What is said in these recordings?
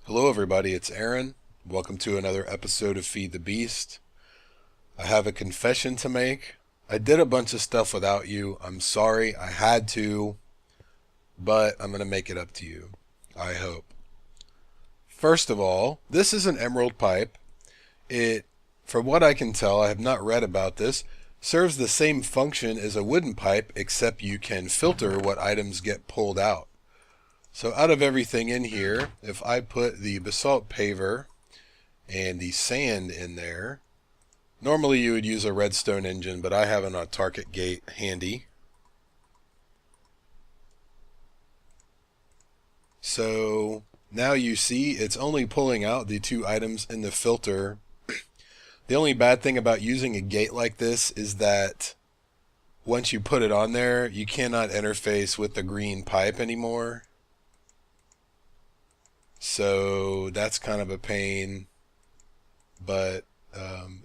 Hello everybody, it's Aaron. Welcome to another episode of Feed the Beast. I have a confession to make. I did a bunch of stuff without you. I'm sorry, I had to, but I'm going to make it up to you. I hope. First of all, this is an emerald pipe. It, from what I can tell, I have not read about this, serves the same function as a wooden pipe, except you can filter what items get pulled out. So out of everything in here, if I put the basalt paver and the sand in there, normally you would use a redstone engine, but I have an autarkic gate handy. So now you see it's only pulling out the two items in the filter. The only bad thing about using a gate like this is that once you put it on there, you cannot interface with the green pipe anymore. So that's kind of a pain. But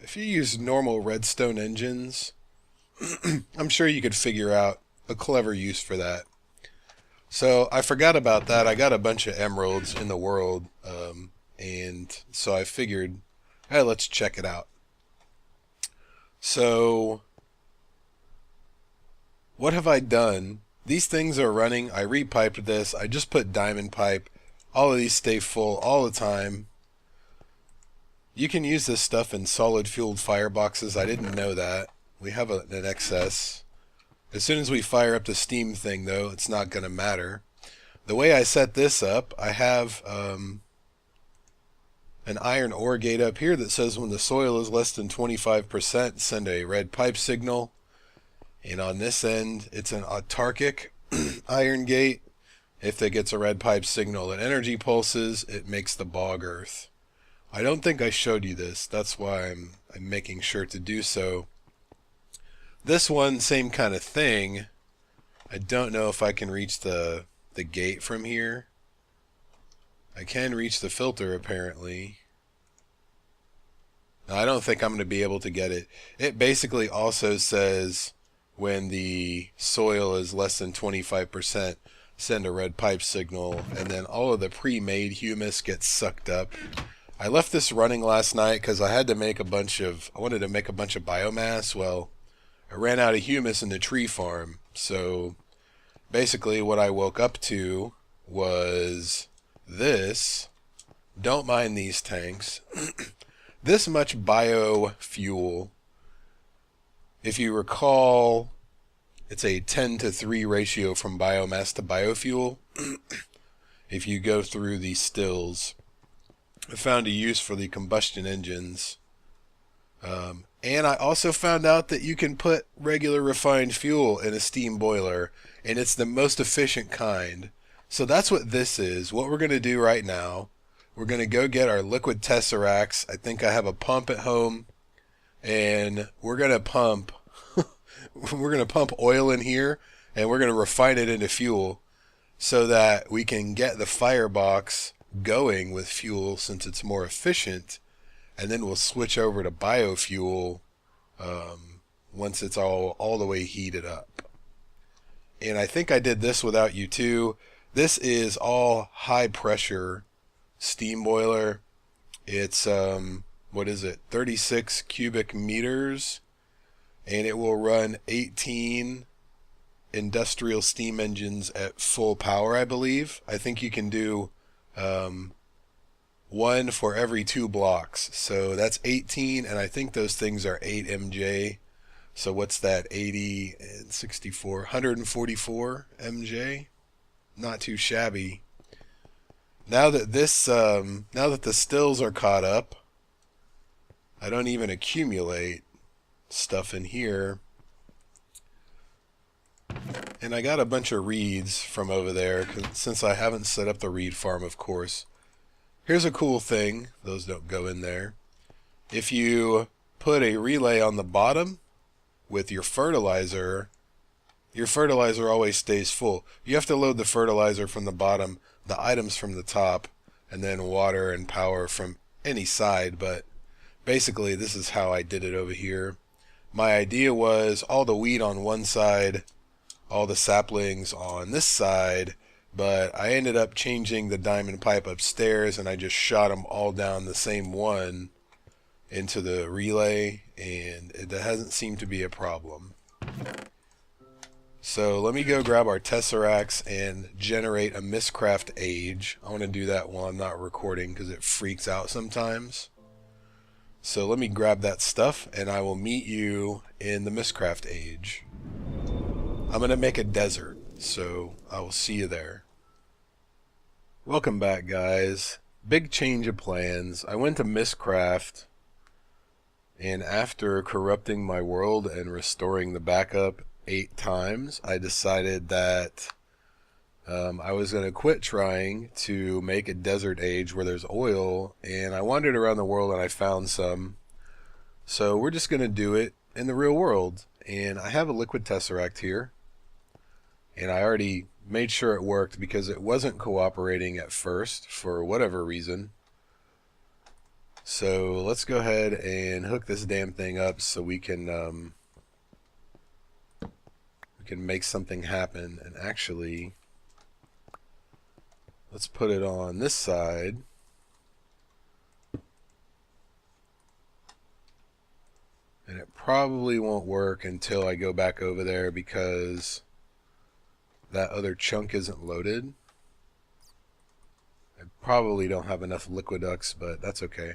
if you use normal redstone engines, I'm sure you could figure out a clever use for that. So I forgot about that. I got a bunch of emeralds in the world, and so I figured, hey, let's check it out. So what have I done? These things are running. I repiped this. I just put diamond pipe. All of these stay full all the time. You can use this stuff in solid fueled fireboxes. I didn't know that. We have an excess. As soon as we fire up the steam thing, though, it's not going to matter. The way I set this up, I have an iron ore gate up here that says when the soil is less than 25%, send a red pipe signal. And on this end, it's an autarkic iron gate. If it gets a red pipe signal and energy pulses, it makes the bog earth. I don't think I showed you this. That's why I'm making sure to do so. This one, same kind of thing. I don't know if I can reach the gate from here. I can reach the filter apparently. Now, I don't think I'm going to be able to get it. It basically also says when the soil is less than 25%, send a red pipe signal, and then all of the pre-made humus gets sucked up. I left this running last night because I wanted to make a bunch of biomass. Well, I ran out of humus in the tree farm. So basically what I woke up to was this. Don't mind these tanks. This much biofuel. If you recall, it's a 10:3 ratio from biomass to biofuel. If you go through these stills, I found a use for the combustion engines. And I also found out that you can put regular refined fuel in a steam boiler, and it's the most efficient kind. So that's what this is. What we're going to do right now, we're going to go get our liquid Tesseracts. I think I have a pump at home, and we're going to pump oil in here, and we're going to refine it into fuel so that we can get the firebox going with fuel since it's more efficient, and then we'll switch over to biofuel once it's all the way heated up. And I think I did this without you too. This is all high pressure steam boiler. It's 36 cubic meters, and it will run 18 industrial steam engines at full power, I believe. I think you can do one for every 2 blocks. So that's 18, and I think those things are 8 MJ. So what's that? 80 and 64, 144 MJ. Not too shabby. Now that the stills are caught up, I don't even accumulate stuff in here. And I got a bunch of reeds from over there, since I haven't set up the reed farm, of course. Here's a cool thing. Those don't go in there. If you put a relay on the bottom with your fertilizer always stays full. You have to load the fertilizer from the bottom, the items from the top, and then water and power from any side. But basically, this is how I did it over here. My idea was all the wheat on one side, all the saplings on this side, but I ended up changing the diamond pipe upstairs, and I just shot them all down the same one into the relay, and it hasn't seemed to be a problem. So let me go grab our Tesseracts and generate a Mistcraft age. I want to do that while I'm not recording because it freaks out sometimes. So let me grab that stuff and I will meet you in the Mistcraft age. I'm going to make a desert, so I will see you there. Welcome back, guys. Big change of plans. I went to Mistcraft, and after corrupting my world and restoring the backup 8 times, I decided that I was going to quit trying to make a desert age where there's oil, and I wandered around the world and I found some. So we're just going to do it in the real world. And I have a liquid tesseract here, and I already made sure it worked because it wasn't cooperating at first for whatever reason. So let's go ahead and hook this damn thing up so we can make something happen. And actually, let's put it on this side. And it probably won't work until I go back over there because that other chunk isn't loaded. I probably don't have enough liquiducts, but that's okay.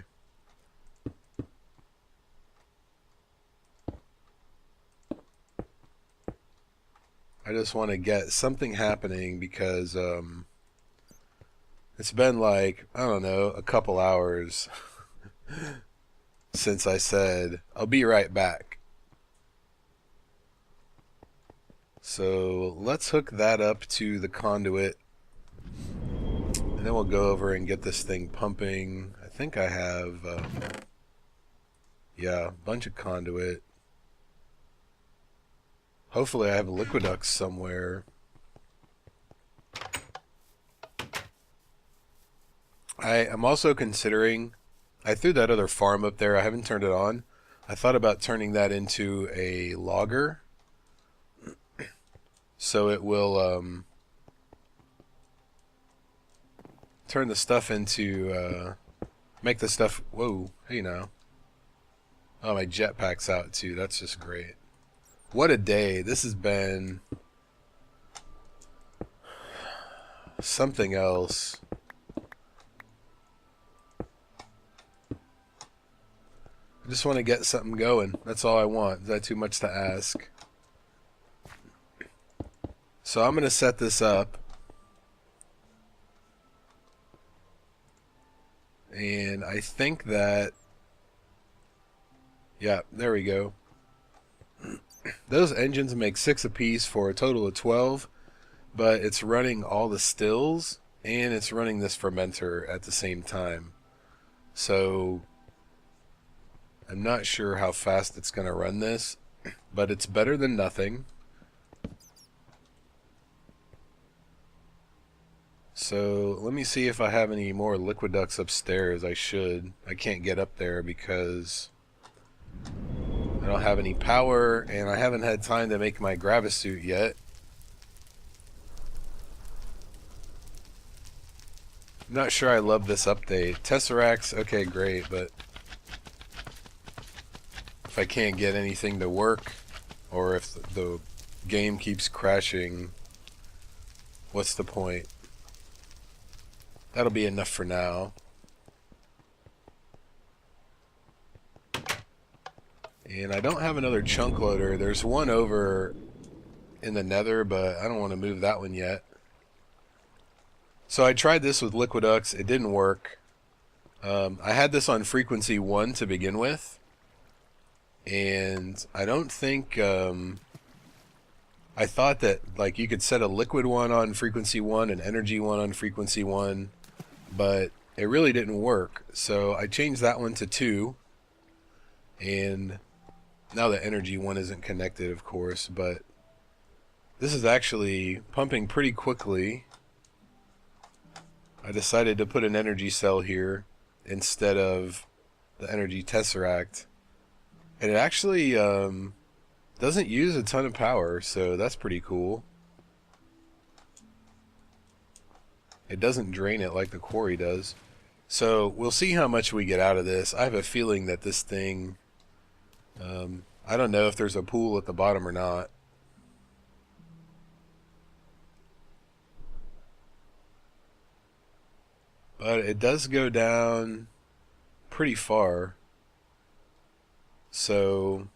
I just want to get something happening because it's been like, I don't know, a couple hours since I said I'll be right back. So let's hook that up to the conduit, and then we'll go over and get this thing pumping. I think I have yeah, a bunch of conduit. Hopefully I have liquiducts somewhere. I'm also considering, I threw that other farm up there, I haven't turned it on. I thought about turning that into a logger, so it will turn the stuff into, make the stuff, whoa, hey now. Oh, my jetpack's out too, that's just great. What a day. This has been something else. I just want to get something going. That's all I want. Is that too much to ask? So I'm going to set this up. And I think that, yeah, there we go. Those engines make 6 apiece for a total of 12, but it's running all the stills and it's running this fermenter at the same time. So I'm not sure how fast it's going to run this, but it's better than nothing. So let me see if I have any more liquiducts upstairs. I should. I can't get up there because I don't have any power, and I haven't had time to make my gravisuit yet. I'm not sure I love this update. Tesseracts, okay, great, but if I can't get anything to work, or if the game keeps crashing, what's the point? That'll be enough for now. And I don't have another chunk loader. There's one over in the nether, but I don't want to move that one yet. So I tried this with liquiducts. It didn't work. I had this on frequency 1 to begin with. And I don't think... I thought that like you could set a liquid one on frequency 1, an energy one on frequency 1. But it really didn't work. So I changed that one to 2. And now the energy one isn't connected, of course, but this is actually pumping pretty quickly. I decided to put an energy cell here instead of the energy tesseract, and it actually doesn't use a ton of power, so that's pretty cool. It doesn't drain it like the quarry does. So we'll see how much we get out of this. I have a feeling that this thing, I don't know if there's a pool at the bottom or not. But it does go down pretty far. So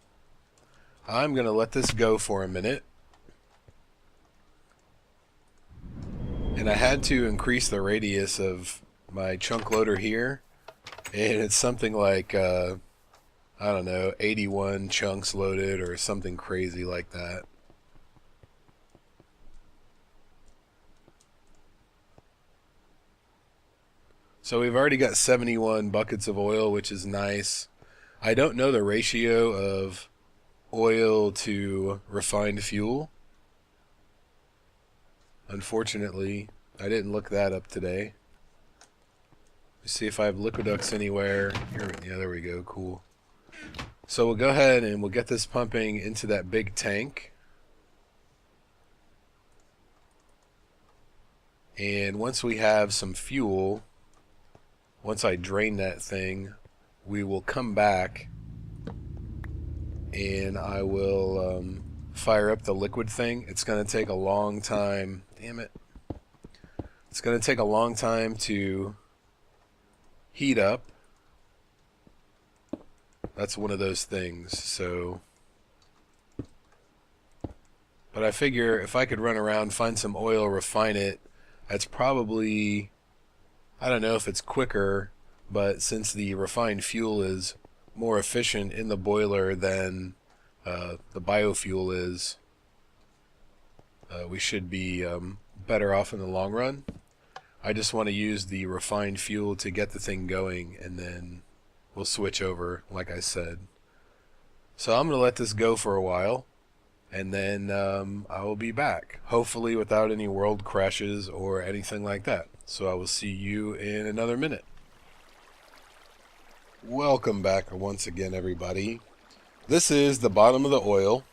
I'm going to let this go for a minute. And I had to increase the radius of my chunk loader here. And it's something like, I don't know, 81 chunks loaded or something crazy like that. So we've already got 71 buckets of oil, which is nice. I don't know the ratio of oil to refined fuel. Unfortunately, I didn't look that up today. Let's see if I have liquiducts anywhere. Here, yeah, there we go. Cool. So we'll go ahead and we'll get this pumping into that big tank. And once we have some fuel, once I drain that thing, we will come back and I will fire up the liquid thing. It's going to take a long time. Damn it. It's going to take a long time to heat up. That's one of those things. So, but I figure if I could run around, find some oil, refine it, that's probably, I don't know if it's quicker, but since the refined fuel is more efficient in the boiler than the biofuel is, we should be better off in the long run. I just want to use the refined fuel to get the thing going, and then we'll switch over, like I said. So I'm going to let this go for a while, and then I will be back, hopefully without any world crashes or anything like that. So I will see you in another minute. Welcome back once again, everybody. This is the bottom of the oil,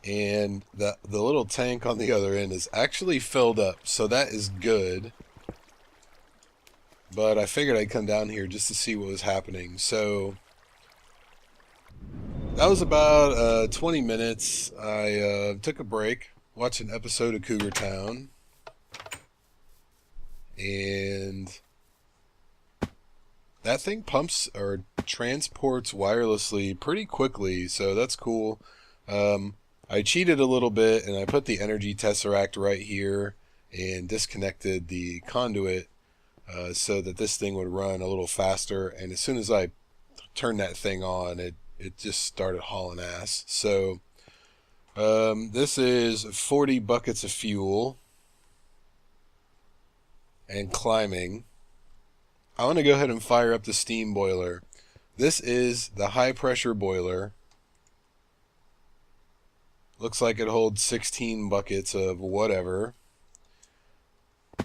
and the little tank on the other end is actually filled up, so that is good. But I figured I'd come down here just to see what was happening. So that was about 20 minutes. I took a break, watched an episode of Cougar Town, and that thing pumps or transports wirelessly pretty quickly, so that's cool. I cheated a little bit and I put the energy Tesseract right here and disconnected the conduit so that this thing would run a little faster, and as soon as I turned that thing on, it just started hauling ass. So this is 40 buckets of fuel and climbing. I want to go ahead and fire up the steam boiler. This is the high pressure boiler. Looks like it holds 16 buckets of whatever.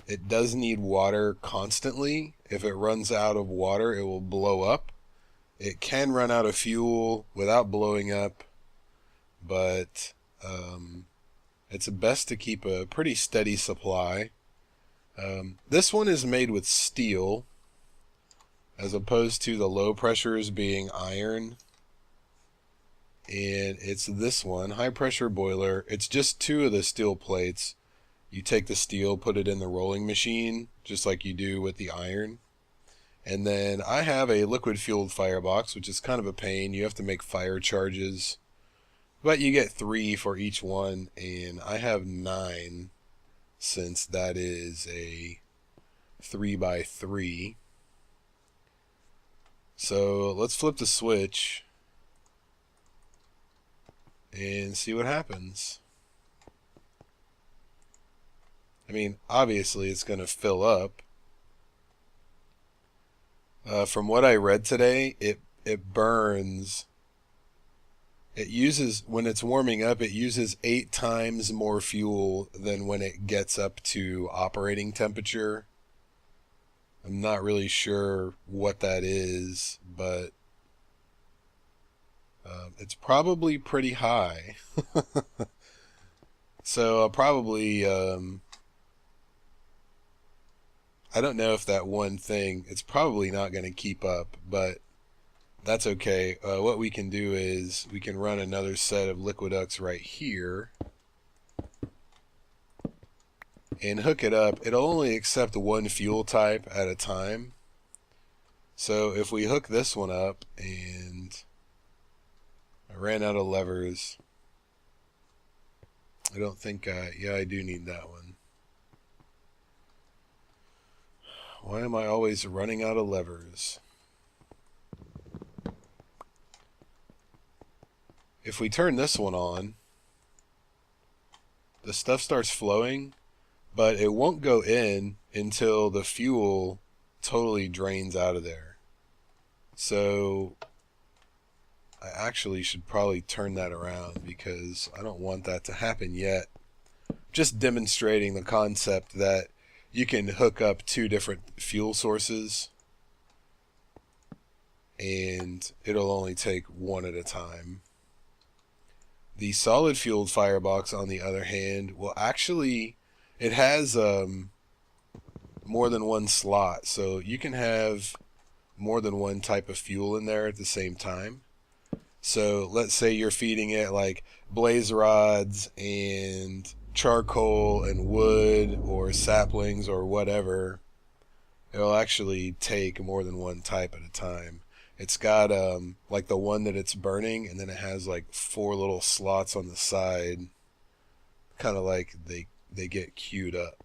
It does need water constantly. If it runs out of water, it will blow up. It can run out of fuel without blowing up, but it's best to keep a pretty steady supply. This one is made with steel, as opposed to the low pressures being iron. And it's this one, high pressure boiler. It's just two of the steel plates. You take the steel, put it in the rolling machine, just like you do with the iron. And then I have a liquid fueled firebox, which is kind of a pain. You have to make fire charges, but you get 3 for each one, and I have 9 since that is a 3x3. So let's flip the switch and see what happens. I mean, obviously it's going to fill up. From what I read today, it burns. It uses, when it's warming up, it uses 8 times more fuel than when it gets up to operating temperature. I'm not really sure what that is, but it's probably pretty high. So I'll probably I don't know if that one thing, it's probably not going to keep up, but that's okay. What we can do is we can run another set of liquiducts right here and hook it up. It'll only accept one fuel type at a time. So if we hook this one up, and I ran out of levers. I don't think yeah, I do need that one. Why am I always running out of levers? If we turn this one on, the stuff starts flowing, but it won't go in until the fuel totally drains out of there. So I actually should probably turn that around because I don't want that to happen yet. Just demonstrating the concept that you can hook up two different fuel sources and it'll only take one at a time. The solid fueled firebox, on the other hand, will actually, it has more than one slot, so you can have more than one type of fuel in there at the same time. So let's say you're feeding it like blaze rods and charcoal and wood or saplings or whatever. It'll actually take more than one type at a time. It's got like the one that it's burning, and then it has like 4 little slots on the side, kind of like they get queued up.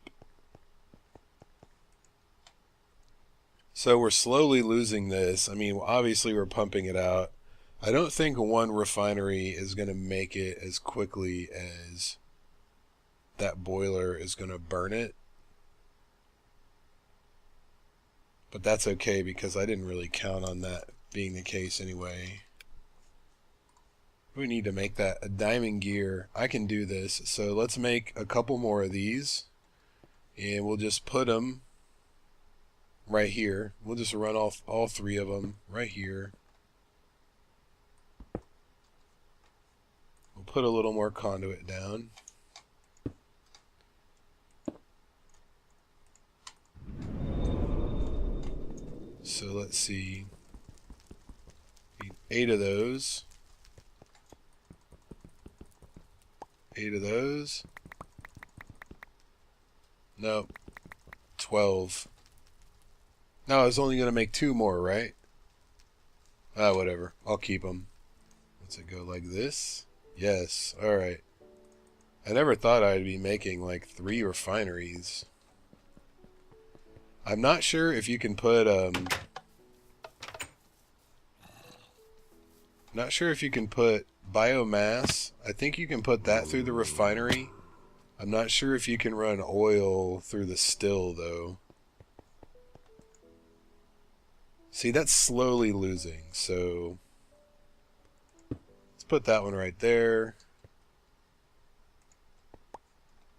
So we're slowly losing this. I mean, obviously we're pumping it out. I don't think one refinery is going to make it as quickly as that boiler is going to burn it. But that's okay because I didn't really count on that being the case anyway. We need to make that a diamond gear. I can do this. So let's make a couple more of these. And we'll just put them right here. We'll just run off all 3 of them right here. We'll put a little more conduit down. So let's see. Need 8 of those. 8 of those. Nope. 12. No, I was only going to make 2 more, right? Ah, whatever. I'll keep them. Let's it go like this? Yes. Alright. I never thought I'd be making like 3 refineries. I'm not sure if you can put not sure if you can put biomass. I think you can put that through the refinery. I'm not sure if you can run oil through the still though. See, that's slowly losing, so let's put that one right there.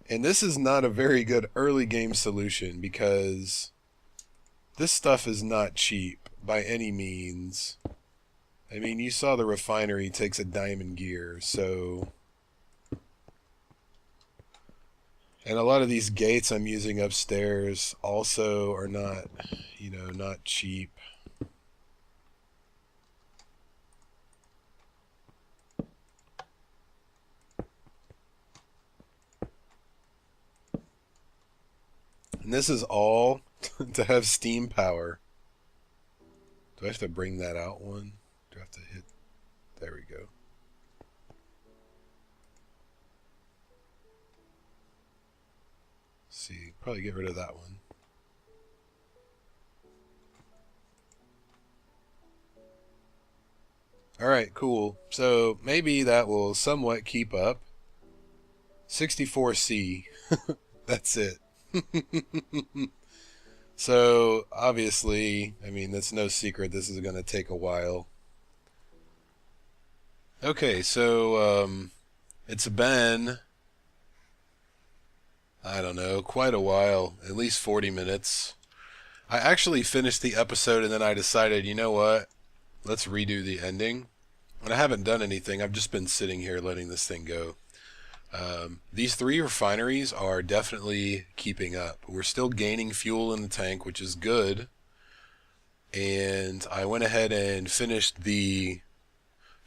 And this is not a very good early game solution because this stuff is not cheap by any means. I mean, you saw the refinery takes a diamond gear, so... And a lot of these gates I'm using upstairs also are not, you know, not cheap. And this is all to have steam power. Do I have to bring that out one? Do I have to hit? There we go. Let's see, probably get rid of that one. Alright, cool. So maybe that will somewhat keep up. 64C. That's it. So obviously, I mean, that's no secret this is going to take a while. Okay, so it's been, I don't know, quite a while, at least 40 minutes. I actually finished the episode and then I decided, you know what, let's redo the ending. And I haven't done anything, I've just been sitting here letting this thing go. These three refineries are definitely keeping up. We're still gaining fuel in the tank, which is good. And I went ahead and finished the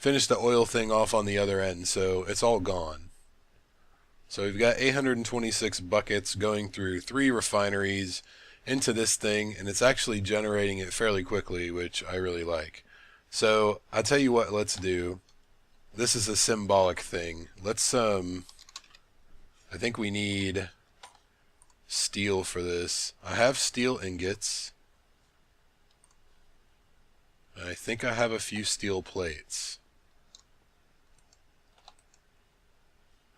oil thing off on the other end, so it's all gone. So we've got 826 buckets going through three refineries into this thing, and it's actually generating it fairly quickly, which I really like. So I'll tell you what, let's do. This is a symbolic thing. Let's I think we need steel for this. I have steel ingots. And I think I have a few steel plates.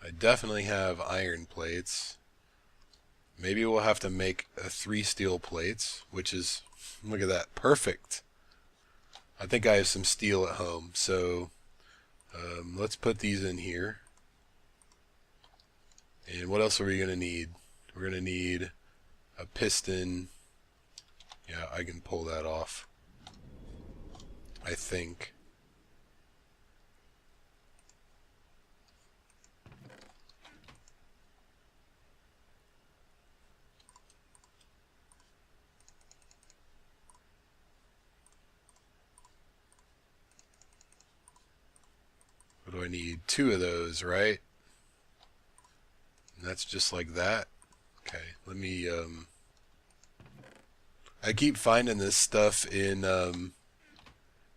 I definitely have iron plates. Maybe we'll have to make 3 steel plates, which is, look at that, perfect. I think I have some steel at home, so let's put these in here. And what else are we going to need? We're going to need a piston. Yeah, I can pull that off, I think. What do I need? 2 of those, right? And that's just like that. Okay, let me I keep finding this stuff in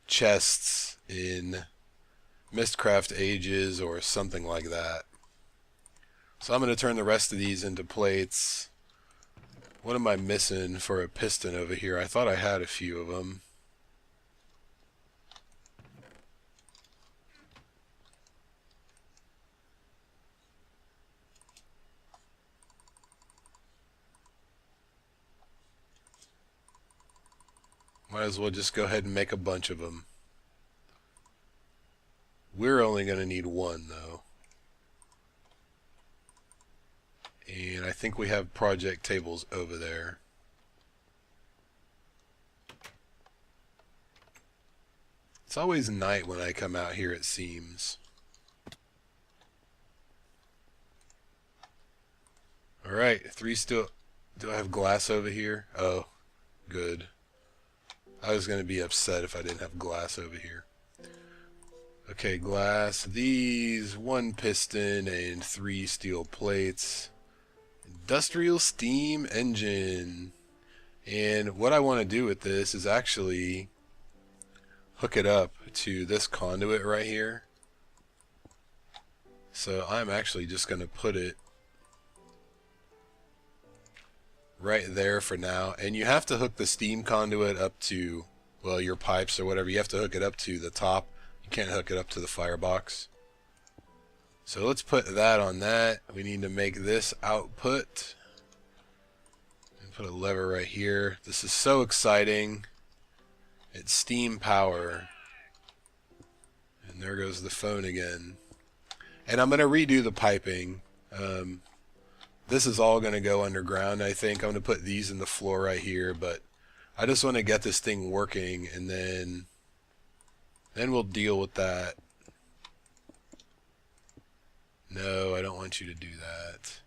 chests in Mistcraft Ages or something like that. So I'm going to turn the rest of these into plates. What am I missing for a piston over here? I thought I had a few of them. Might as well just go ahead and make a bunch of them. We're only going to need 1 though. And I think we have project tables over there. It's always night when I come out here, it seems. Alright, 3 still... Do I have glass over here? Oh, good. I was going to be upset if I didn't have glass over here. Okay, glass. These, 1 piston and 3 steel plates. Industrial steam engine. And what I want to do with this is actually hook it up to this conduit right here. So I'm actually just going to put it right there for now. And you have to hook the steam conduit up to, well, your pipes or whatever. You have to hook it up to the top. You can't hook it up to the firebox. So let's put that on that. We need to make this output. And put a lever right here. This is so exciting. It's steam power. And there goes the phone again. And I'm going to redo the piping. This is all going to go underground, I think. I'm going to put these in the floor right here, but I just want to get this thing working, and then we'll deal with that. No, I don't want you to do that.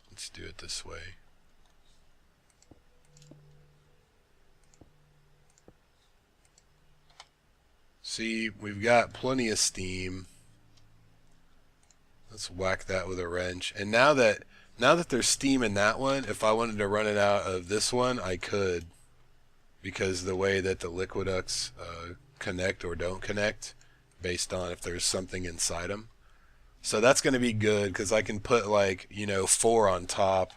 Let's do it this way. See, we've got plenty of steam. Let's whack that with a wrench. And now that there's steam in that one, if I wanted to run it out of this one, I could. Because the way that the liquiducts connect or don't connect, based on if there's something inside them. So that's going to be good, because I can put, like, 4 on top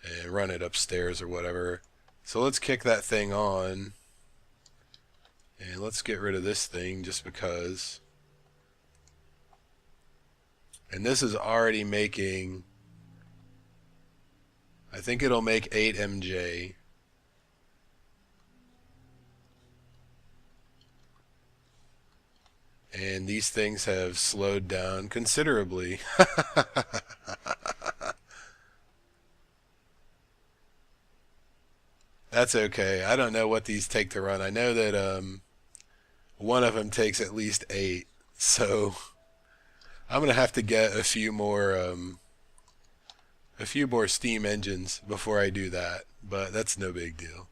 and run it upstairs or whatever. So let's kick that thing on. And let's get rid of this thing just because. And this is already making, I think it'll make 8 MJ. And these things have slowed down considerably. That's okay. I don't know what these take to run. I know that one of them takes at least 8. So I'm gonna have to get a few more steam engines before I do that, but that's no big deal.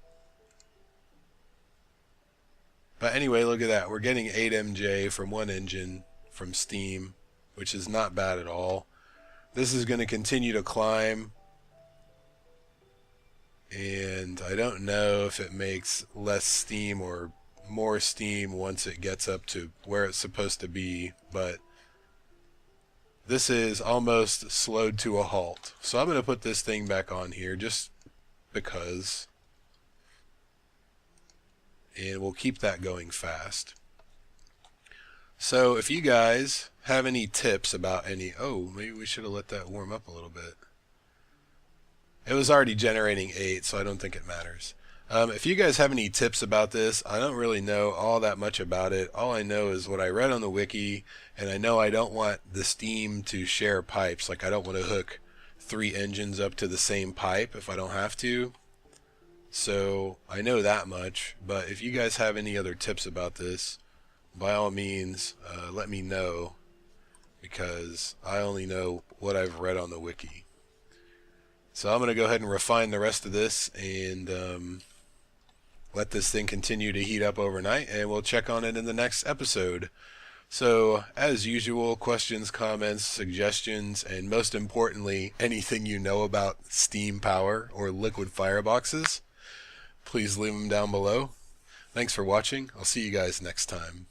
But anyway, look at that. We're getting 8 MJ from one engine from steam, which is not bad at all. This is going to continue to climb, and I don't know if it makes less steam or more steam once it gets up to where it's supposed to be, but this is almost slowed to a halt. So I'm going to put this thing back on here just because, and we'll keep that going fast. So if you guys have any tips about any, oh, maybe we should have let that warm up a little bit. It was already generating 8, so I don't think it matters. If you guys have any tips about this, I don't really know all that much about it. All I know is what I read on the wiki, and I know I don't want the steam to share pipes. Like, I don't want to hook 3 engines up to the same pipe if I don't have to. So I know that much, but if you guys have any other tips about this, by all means, let me know, because I only know what I've read on the wiki. So I'm going to go ahead and refine the rest of this and let this thing continue to heat up overnight, and we'll check on it in the next episode. So, as usual, questions, comments, suggestions, and most importantly, anything you know about steam power or liquid fireboxes, please leave them down below. Thanks for watching. I'll see you guys next time.